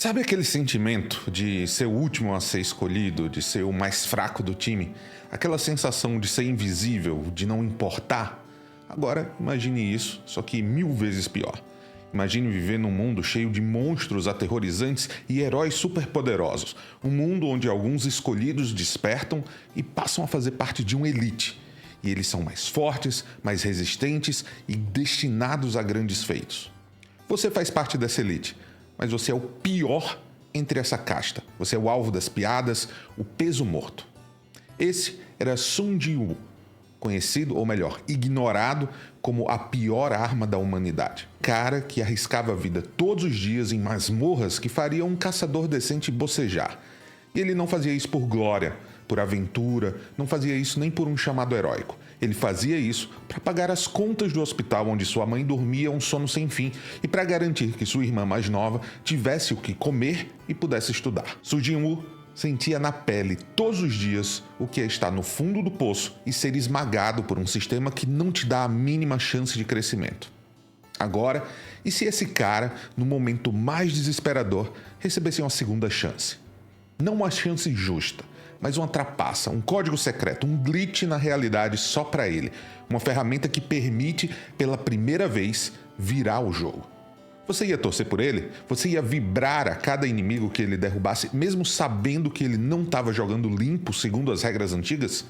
Sabe aquele sentimento de ser o último a ser escolhido, de ser o mais fraco do time? Aquela sensação de ser invisível, de não importar? Agora, imagine isso, só que 1000 vezes pior. Imagine viver num mundo cheio de monstros aterrorizantes e heróis superpoderosos. Um mundo onde alguns escolhidos despertam e passam a fazer parte de uma elite. E eles são mais fortes, mais resistentes e destinados a grandes feitos. Você faz parte dessa elite, mas você é o pior entre essa casta. Você é o alvo das piadas, o peso morto. Esse era Sun Jiwoo, conhecido, ou melhor, ignorado como a pior arma da humanidade. Cara que arriscava a vida todos os dias em masmorras que fariam um caçador decente bocejar. E ele não fazia isso por glória, por aventura, não fazia isso nem por um chamado heróico. Ele fazia isso para pagar as contas do hospital onde sua mãe dormia um sono sem fim e para garantir que sua irmã mais nova tivesse o que comer e pudesse estudar. Sun Jiwoo sentia na pele todos os dias o que é estar no fundo do poço e ser esmagado por um sistema que não te dá a mínima chance de crescimento. Agora, e se esse cara, no momento mais desesperador, recebesse uma segunda chance? Não uma chance justa, mas uma trapaça, um código secreto, um glitch na realidade só para ele. Uma ferramenta que permite, pela primeira vez, virar o jogo. Você ia torcer por ele? Você ia vibrar a cada inimigo que ele derrubasse, mesmo sabendo que ele não estava jogando limpo segundo as regras antigas?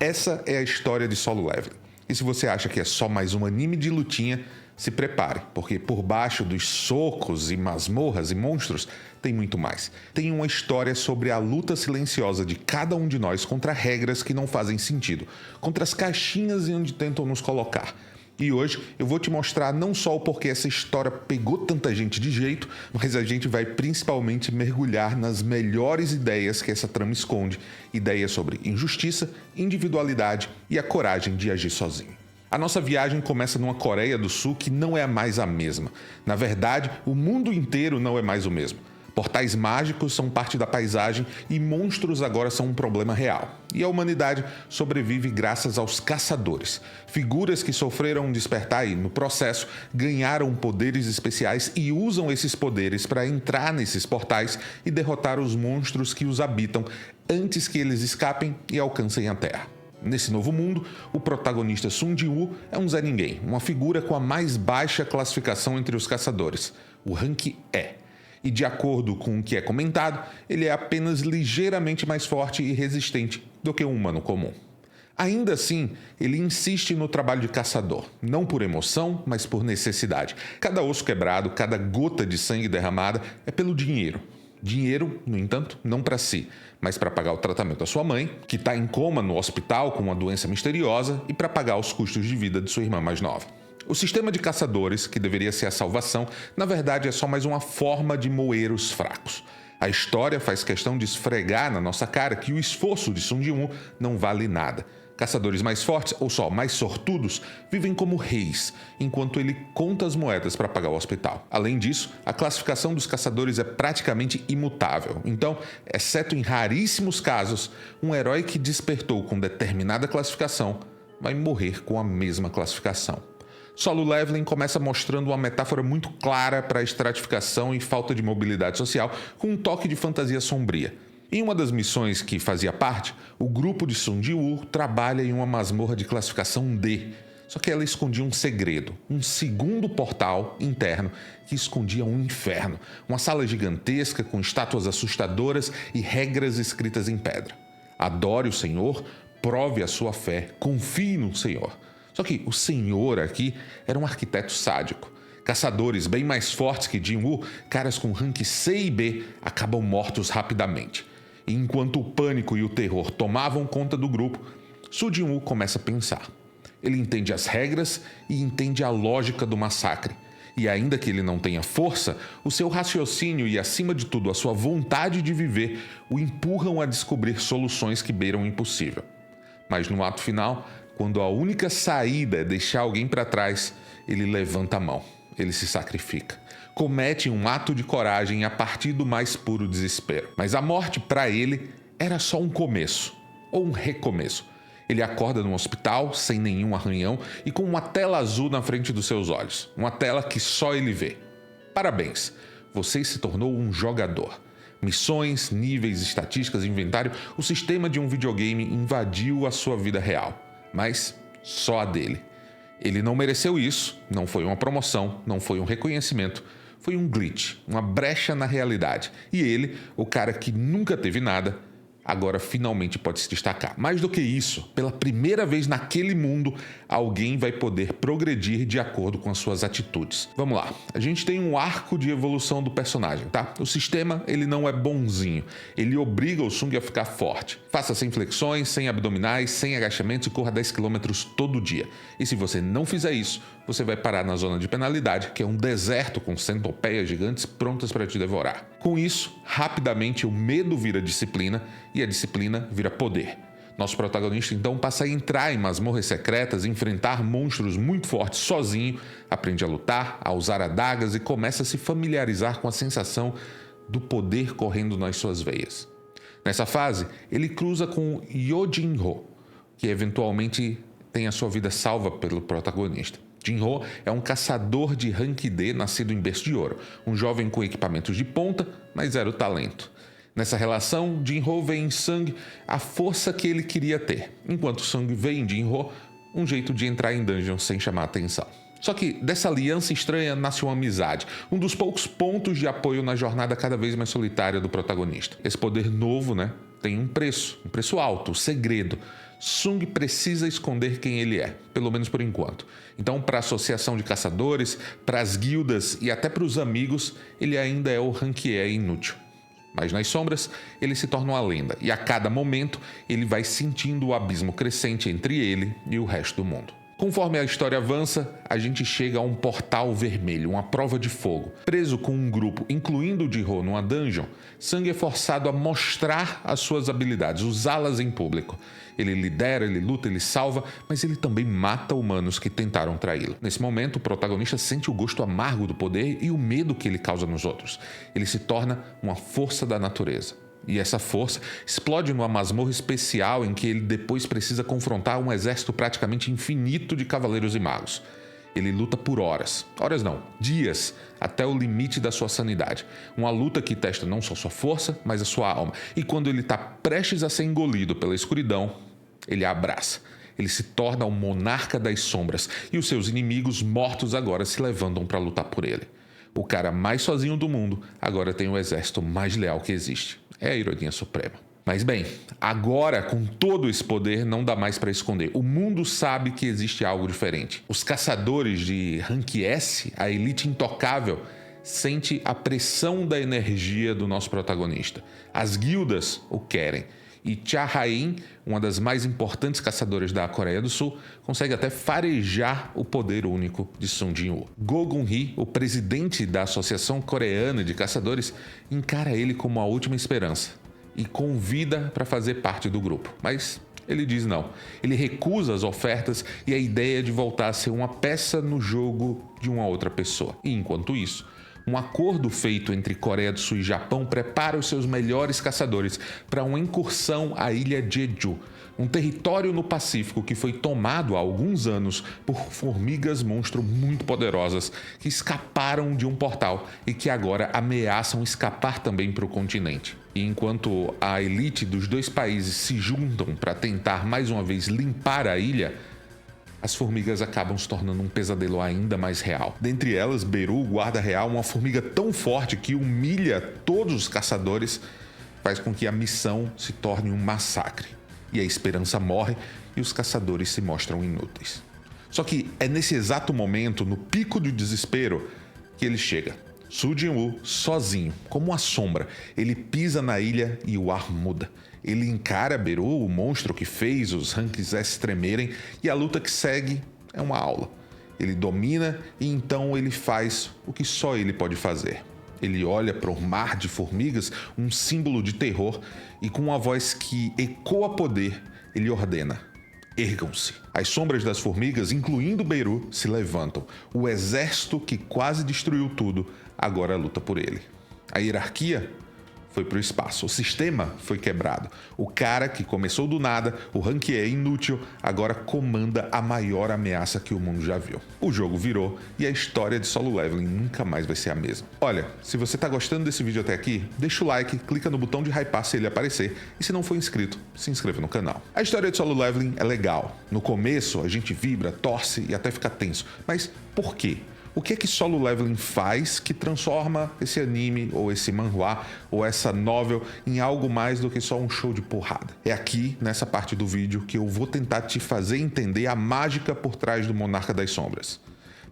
Essa é a história de Solo Leveling. E se você acha que é só mais um anime de lutinha, se prepare, porque por baixo dos socos e masmorras e monstros tem muito mais. Tem uma história sobre a luta silenciosa de cada um de nós contra regras que não fazem sentido, contra as caixinhas em onde tentam nos colocar. E hoje eu vou te mostrar não só o porquê essa história pegou tanta gente de jeito, mas a gente vai principalmente mergulhar nas melhores ideias que essa trama esconde. Ideias sobre injustiça, individualidade e a coragem de agir sozinho. A nossa viagem começa numa Coreia do Sul que não é mais a mesma. Na verdade, o mundo inteiro não é mais o mesmo. Portais mágicos são parte da paisagem e monstros agora são um problema real. E a humanidade sobrevive graças aos caçadores. Figuras que sofreram um despertar e, no processo, ganharam poderes especiais e usam esses poderes para entrar nesses portais e derrotar os monstros que os habitam antes que eles escapem e alcancem a Terra. Nesse novo mundo, o protagonista Sun Jiwoo é um Zé Ninguém, uma figura com a mais baixa classificação entre os caçadores, o Rank E. E de acordo com o que é comentado, ele é apenas ligeiramente mais forte e resistente do que um humano comum. Ainda assim, ele insiste no trabalho de caçador, não por emoção, mas por necessidade. Cada osso quebrado, cada gota de sangue derramada é pelo dinheiro. Dinheiro, no entanto, não para si, mas para pagar o tratamento da sua mãe, que está em coma no hospital com uma doença misteriosa, e para pagar os custos de vida de sua irmã mais nova. O sistema de caçadores, que deveria ser a salvação, na verdade é só mais uma forma de moer os fracos. A história faz questão de esfregar na nossa cara que o esforço de Sun Jiwoo não vale nada. Caçadores mais fortes, ou só mais sortudos, vivem como reis, enquanto ele conta as moedas para pagar o hospital. Além disso, a classificação dos caçadores é praticamente imutável. Então, exceto em raríssimos casos, um herói que despertou com determinada classificação vai morrer com a mesma classificação. Solo Leveling começa mostrando uma metáfora muito clara para a estratificação e falta de mobilidade social, com um toque de fantasia sombria. Em uma das missões que fazia parte, o grupo de Sun Jiwoo trabalha em uma masmorra de classificação D. Só que ela escondia um segredo, um segundo portal interno que escondia um inferno. Uma sala gigantesca com estátuas assustadoras e regras escritas em pedra. Adore o Senhor, prove a sua fé, confie no Senhor. Só que o Senhor aqui era um arquiteto sádico. Caçadores bem mais fortes que Jinwoo, caras com rank C e B, acabam mortos rapidamente. E enquanto o pânico e o terror tomavam conta do grupo, Sun Jiwoo começa a pensar. Ele entende as regras e entende a lógica do massacre. E ainda que ele não tenha força, o seu raciocínio e, acima de tudo, a sua vontade de viver o empurram a descobrir soluções que beiram o impossível. Mas no ato final, quando a única saída é deixar alguém para trás, ele levanta a mão, ele se sacrifica. Comete um ato de coragem a partir do mais puro desespero. Mas a morte, para ele, era só um começo, ou um recomeço. Ele acorda no hospital, sem nenhum arranhão e com uma tela azul na frente dos seus olhos. Uma tela que só ele vê. Parabéns, Você se tornou um jogador. Missões, níveis, estatísticas, inventário, o sistema de um videogame invadiu a sua vida real, mas só a dele. Ele não mereceu isso, não foi uma promoção, não foi um reconhecimento, foi um glitch, uma brecha na realidade. E ele, o cara que nunca teve nada, agora finalmente pode se destacar. Mais do que isso, pela primeira vez naquele mundo, alguém vai poder progredir de acordo com as suas atitudes. Vamos lá, a gente tem um arco de evolução do personagem, tá? O sistema, ele não é bonzinho, ele obriga o Sung a ficar forte. Faça sem flexões, sem abdominais, sem agachamentos e corra 10 km todo dia. E se você não fizer isso, você vai parar na zona de penalidade, que é um deserto com centopeias gigantes prontas para te devorar. Com isso, rapidamente o medo vira disciplina e a disciplina vira poder. Nosso protagonista então passa a entrar em masmorras secretas, enfrentar monstros muito fortes sozinho, aprende a lutar, a usar adagas e começa a se familiarizar com a sensação do poder correndo nas suas veias. Nessa fase, ele cruza com Yojinho, que eventualmente tem a sua vida salva pelo protagonista. Jinho é um caçador de rank D nascido em berço de ouro, um jovem com equipamentos de ponta, mas zero talento. Nessa relação, Jinho vê em Sung a força que ele queria ter, enquanto Sung vê em Jinho um jeito de entrar em dungeon sem chamar atenção. Só que dessa aliança estranha nasce uma amizade, um dos poucos pontos de apoio na jornada cada vez mais solitária do protagonista. Esse poder novo, tem um preço alto, o segredo. Sung precisa esconder quem ele é, pelo menos por enquanto. Então, para a associação de caçadores, para as guildas e até para os amigos, ele ainda é o rank E inútil. Mas nas sombras, ele se torna uma lenda, e a cada momento ele vai sentindo o abismo crescente entre ele e o resto do mundo. Conforme a história avança, a gente chega a um portal vermelho, uma prova de fogo. Preso com um grupo, incluindo o Jinho, numa dungeon, Sung é forçado a mostrar as suas habilidades, usá-las em público. Ele lidera, ele luta, ele salva, mas ele também mata humanos que tentaram traí-lo. Nesse momento, o protagonista sente o gosto amargo do poder e o medo que ele causa nos outros. Ele se torna uma força da natureza. E essa força explode numa masmorra especial em que ele depois precisa confrontar um exército praticamente infinito de cavaleiros e magos. Ele luta por horas não, dias, até o limite da sua sanidade. Uma luta que testa não só sua força, mas a sua alma. E quando ele está prestes a ser engolido pela escuridão, ele a abraça. Ele se torna o monarca das sombras e os seus inimigos mortos agora se levantam para lutar por ele. O cara mais sozinho do mundo agora tem o exército mais leal que existe. É a ironia suprema. Mas bem, agora com todo esse poder não dá mais para esconder. O mundo sabe que existe algo diferente. Os caçadores de Rank S, a elite intocável, sente a pressão da energia do nosso protagonista. As guildas o querem. E Cha Hain, uma das mais importantes caçadoras da Coreia do Sul, consegue até farejar o poder único de Sung Jin-woo. Go Gun-hee, o presidente da Associação Coreana de Caçadores, encara ele como a última esperança e convida para fazer parte do grupo. Mas ele diz não. Ele recusa as ofertas e a ideia de voltar a ser uma peça no jogo de uma outra pessoa. E enquanto isso, um acordo feito entre Coreia do Sul e Japão prepara os seus melhores caçadores para uma incursão à ilha Jeju, um território no Pacífico que foi tomado há alguns anos por formigas monstro muito poderosas que escaparam de um portal e que agora ameaçam escapar também para o continente. E enquanto a elite dos dois países se juntam para tentar mais uma vez limpar a ilha, as formigas acabam se tornando um pesadelo ainda mais real. Dentre elas, Beru, o guarda real, uma formiga tão forte que humilha todos os caçadores, faz com que a missão se torne um massacre. E a esperança morre e os caçadores se mostram inúteis. Só que é nesse exato momento, no pico do desespero, que ele chega. Sung Jin-woo, sozinho, como uma sombra, ele pisa na ilha e o ar muda. Ele encara Beru, o monstro que fez os ranks S tremerem, e a luta que segue é uma aula. Ele domina e então ele faz o que só ele pode fazer. Ele olha para o mar de formigas, um símbolo de terror, e com uma voz que ecoa poder, ele ordena: ergam-se. As sombras das formigas, incluindo Beru, se levantam. O exército que quase destruiu tudo, agora luta por ele. A hierarquia foi para o espaço. O sistema foi quebrado. O cara que começou do nada, o ranqueia inútil, agora comanda a maior ameaça que o mundo já viu. O jogo virou e a história de Solo Leveling nunca mais vai ser a mesma. Olha, se você tá gostando desse vídeo até aqui, deixa o like, clica no botão de hypar se ele aparecer e se não for inscrito, se inscreva no canal. A história de Solo Leveling é legal. No começo a gente vibra, torce e até fica tenso. Mas por quê? O que é que Solo Leveling faz que transforma esse anime, ou esse manhwa, ou essa novel em algo mais do que só um show de porrada? É aqui, nessa parte do vídeo, que eu vou tentar te fazer entender a mágica por trás do Monarca das Sombras.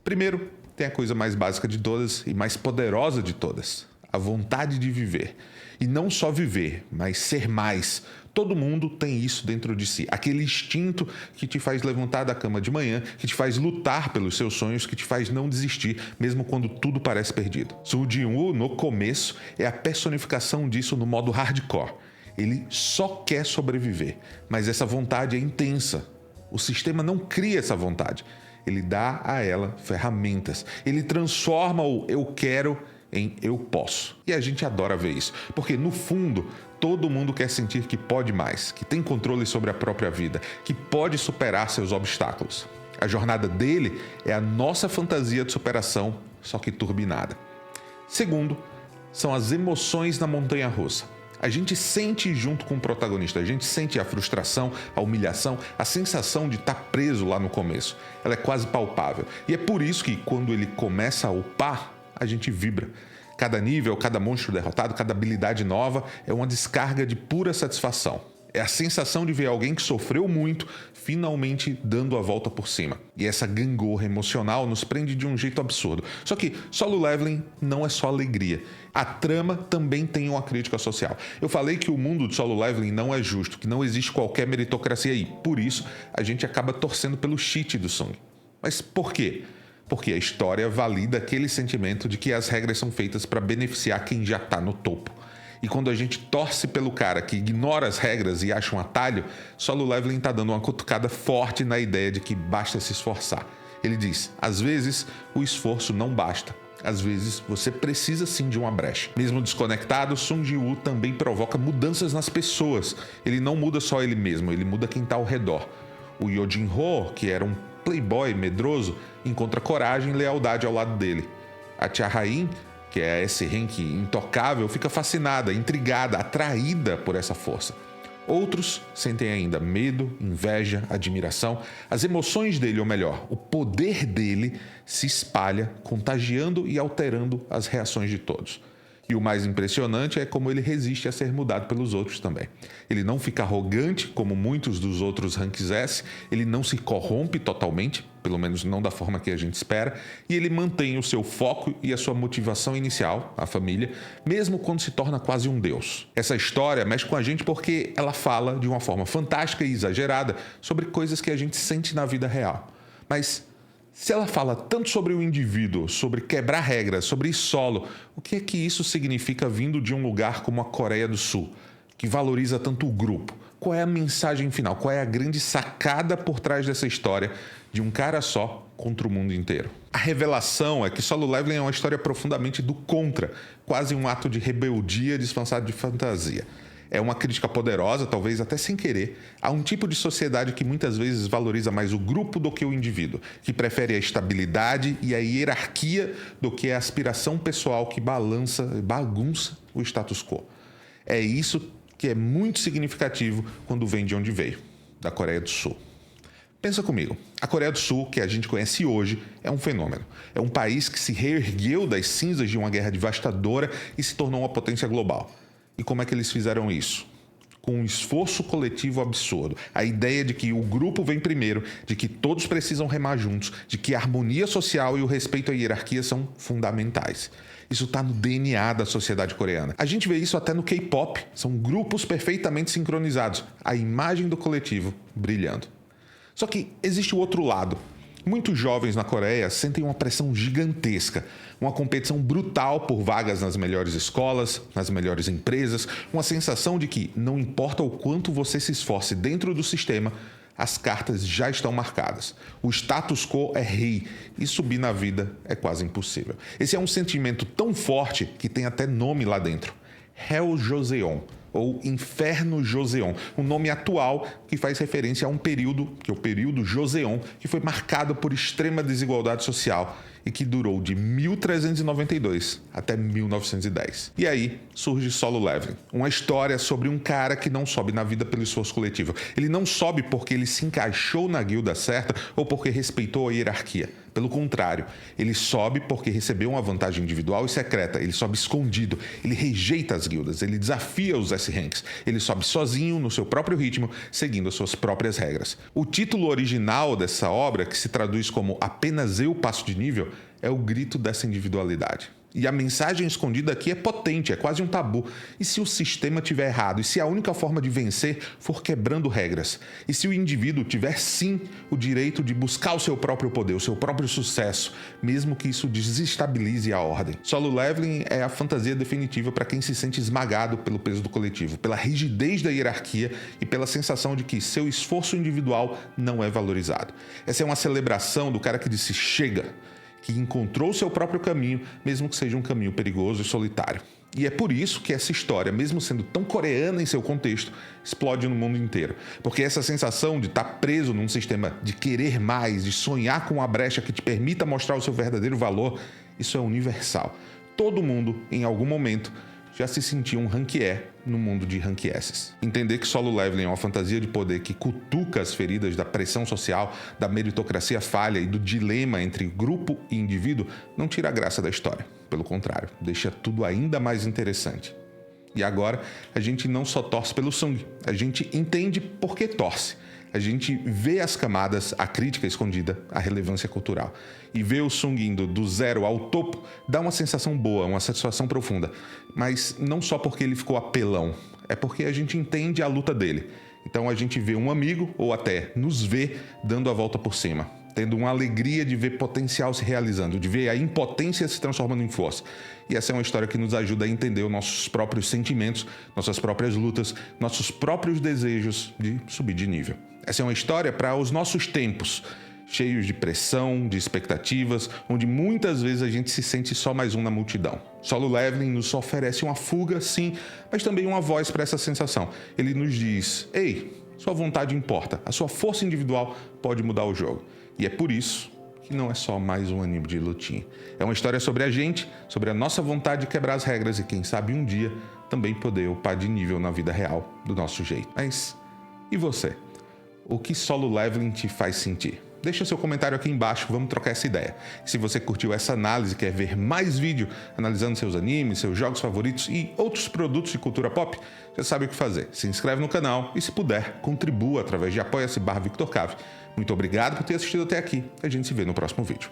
Primeiro, tem a coisa mais básica de todas e mais poderosa de todas: a vontade de viver. E não só viver, mas ser mais. Todo mundo tem isso dentro de si. Aquele instinto que te faz levantar da cama de manhã, que te faz lutar pelos seus sonhos, que te faz não desistir, mesmo quando tudo parece perdido. Soo Jin-woo, no começo, é a personificação disso no modo hardcore. Ele só quer sobreviver, mas essa vontade é intensa. O sistema não cria essa vontade. Ele dá a ela ferramentas. Ele transforma o eu quero em eu posso. E a gente adora ver isso, porque no fundo, todo mundo quer sentir que pode mais, que tem controle sobre a própria vida, que pode superar seus obstáculos. A jornada dele é a nossa fantasia de superação, só que turbinada. Segundo, são as emoções na montanha-russa. A gente sente junto com o protagonista, a gente sente a frustração, a humilhação, a sensação de estar preso lá no começo. Ela é quase palpável. E é por isso que quando ele começa a upar, a gente vibra. Cada nível, cada monstro derrotado, cada habilidade nova é uma descarga de pura satisfação. É a sensação de ver alguém que sofreu muito finalmente dando a volta por cima. E essa gangorra emocional nos prende de um jeito absurdo. Só que Solo Leveling não é só alegria. A trama também tem uma crítica social. Eu falei que o mundo de Solo Leveling não é justo, que não existe qualquer meritocracia aí. Por isso, a gente acaba torcendo pelo cheat do Sung. Mas por quê? Porque a história valida aquele sentimento de que as regras são feitas para beneficiar quem já está no topo. E quando a gente torce pelo cara que ignora as regras e acha um atalho, Solo Leveling está dando uma cutucada forte na ideia de que basta se esforçar. Ele diz, às vezes o esforço não basta. Às vezes você precisa sim de uma brecha. Mesmo desconectado, Sung Jin-woo também provoca mudanças nas pessoas. Ele não muda só ele mesmo, ele muda quem está ao redor. O Yojin-ho, que era um playboy medroso, encontra coragem e lealdade ao lado dele. A Tia Rain, que é esse rank intocável, fica fascinada, intrigada, atraída por essa força. Outros sentem ainda medo, inveja, admiração. As emoções dele, ou melhor, o poder dele se espalha, contagiando e alterando as reações de todos. E o mais impressionante é como ele resiste a ser mudado pelos outros também. Ele não fica arrogante, como muitos dos outros ranks S, ele não se corrompe totalmente, pelo menos não da forma que a gente espera, e ele mantém o seu foco e a sua motivação inicial, a família, mesmo quando se torna quase um deus. Essa história mexe com a gente porque ela fala de uma forma fantástica e exagerada sobre coisas que a gente sente na vida real. Mas se ela fala tanto sobre o indivíduo, sobre quebrar regras, sobre ir solo, o que é que isso significa vindo de um lugar como a Coreia do Sul, que valoriza tanto o grupo? Qual é a mensagem final? Qual é a grande sacada por trás dessa história de um cara só contra o mundo inteiro? A revelação é que Solo Leveling é uma história profundamente do contra, quase um ato de rebeldia disfarçado de fantasia. É uma crítica poderosa, talvez até sem querer, a um tipo de sociedade que muitas vezes valoriza mais o grupo do que o indivíduo, que prefere a estabilidade e a hierarquia do que a aspiração pessoal que bagunça o status quo. É isso que é muito significativo quando vem de onde veio, da Coreia do Sul. Pensa comigo, a Coreia do Sul, que a gente conhece hoje, é um fenômeno. É um país que se reergueu das cinzas de uma guerra devastadora e se tornou uma potência global. E como é que eles fizeram isso? Com um esforço coletivo absurdo. A ideia de que o grupo vem primeiro, de que todos precisam remar juntos, de que a harmonia social e o respeito à hierarquia são fundamentais. Isso está no DNA da sociedade coreana. A gente vê isso até no K-pop. São grupos perfeitamente sincronizados. A imagem do coletivo brilhando. Só que existe o outro lado. Muitos jovens na Coreia sentem uma pressão gigantesca, uma competição brutal por vagas nas melhores escolas, nas melhores empresas, uma sensação de que, não importa o quanto você se esforce dentro do sistema, as cartas já estão marcadas. O status quo é rei e subir na vida é quase impossível. Esse é um sentimento tão forte que tem até nome lá dentro: Hell Joseon, ou Inferno Joseon, um nome atual que faz referência a um período, que é o período Joseon, que foi marcado por extrema desigualdade social e que durou de 1392 até 1910. E aí surge Solo Leveling, uma história sobre um cara que não sobe na vida pelo esforço coletivo. Ele não sobe porque ele se encaixou na guilda certa ou porque respeitou a hierarquia. Pelo contrário, ele sobe porque recebeu uma vantagem individual e secreta. Ele sobe escondido, ele rejeita as guildas, ele desafia os S-Ranks. Ele sobe sozinho, no seu próprio ritmo, seguindo as suas próprias regras. O título original dessa obra, que se traduz como Apenas Eu Passo de Nível, é o grito dessa individualidade. E a mensagem escondida aqui é potente, é quase um tabu. E se o sistema estiver errado? E se a única forma de vencer for quebrando regras? E se o indivíduo tiver sim o direito de buscar o seu próprio poder, o seu próprio sucesso, mesmo que isso desestabilize a ordem? Solo Leveling é a fantasia definitiva para quem se sente esmagado pelo peso do coletivo, pela rigidez da hierarquia e pela sensação de que seu esforço individual não é valorizado. Essa é uma celebração do cara que disse chega, que encontrou seu próprio caminho, mesmo que seja um caminho perigoso e solitário. E é por isso que essa história, mesmo sendo tão coreana em seu contexto, explode no mundo inteiro. Porque essa sensação de estar preso num sistema de querer mais, de sonhar com uma brecha que te permita mostrar o seu verdadeiro valor, isso é universal. Todo mundo, em algum momento, já se sentia um rank-E no mundo de rank S's. Entender que Solo Leveling é uma fantasia de poder que cutuca as feridas da pressão social, da meritocracia falha e do dilema entre grupo e indivíduo não tira a graça da história. Pelo contrário, deixa tudo ainda mais interessante. E agora, a gente não só torce pelo Sung, a gente entende por que torce. A gente vê as camadas, a crítica escondida, a relevância cultural. E ver o Sung indo do zero ao topo dá uma sensação boa, uma satisfação profunda. Mas não só porque ele ficou apelão, é porque a gente entende a luta dele. Então a gente vê um amigo, ou até nos vê, dando a volta por cima. Tendo uma alegria de ver potencial se realizando, de ver a impotência se transformando em força. E essa é uma história que nos ajuda a entender os nossos próprios sentimentos, nossas próprias lutas, nossos próprios desejos de subir de nível. Essa é uma história para os nossos tempos, cheios de pressão, de expectativas, onde muitas vezes a gente se sente só mais um na multidão. Solo Leveling nos oferece uma fuga, sim, mas também uma voz para essa sensação. Ele nos diz, ei, sua vontade importa, a sua força individual pode mudar o jogo. E é por isso que não é só mais um anime de lutinha. É uma história sobre a gente, sobre a nossa vontade de quebrar as regras e quem sabe um dia também poder upar de nível na vida real, do nosso jeito. Mas e você? O que Solo Leveling te faz sentir? Deixa seu comentário aqui embaixo, vamos trocar essa ideia. Se você curtiu essa análise e quer ver mais vídeo analisando seus animes, seus jogos favoritos e outros produtos de cultura pop, já sabe o que fazer. Se inscreve no canal e, se puder, contribua através de apoia-se/VictorCave. Muito obrigado por ter assistido até aqui. A gente se vê no próximo vídeo.